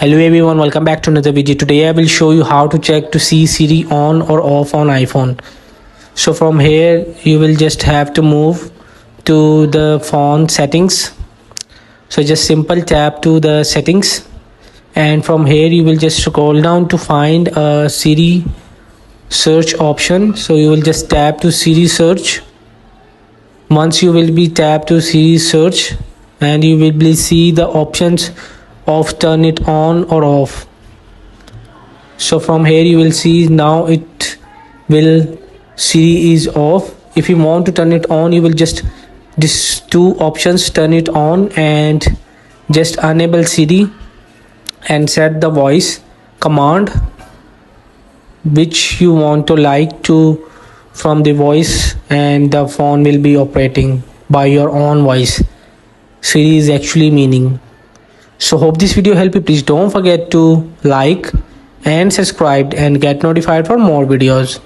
Hello everyone, welcome back to another video. Today I will show you how to check to see Siri on or off on iPhone. So from here you will just have to move to the phone settings. So just simple tap to the settings, and from here you will just scroll down to find a Siri search option. So you will just tap to Siri search. Once you will be tapped to Siri search, and you will be see the options of turn it on or off. So from here you will see now it will Siri is off. If you want to turn it on, you will just these two options, turn it on and just enable Siri and set the voice command which you want to like to from the voice, and the phone will be operating by your own voice. Siri is actually meaning. So hope this video helped you. Please don't forget to like and subscribe and get notified for more videos.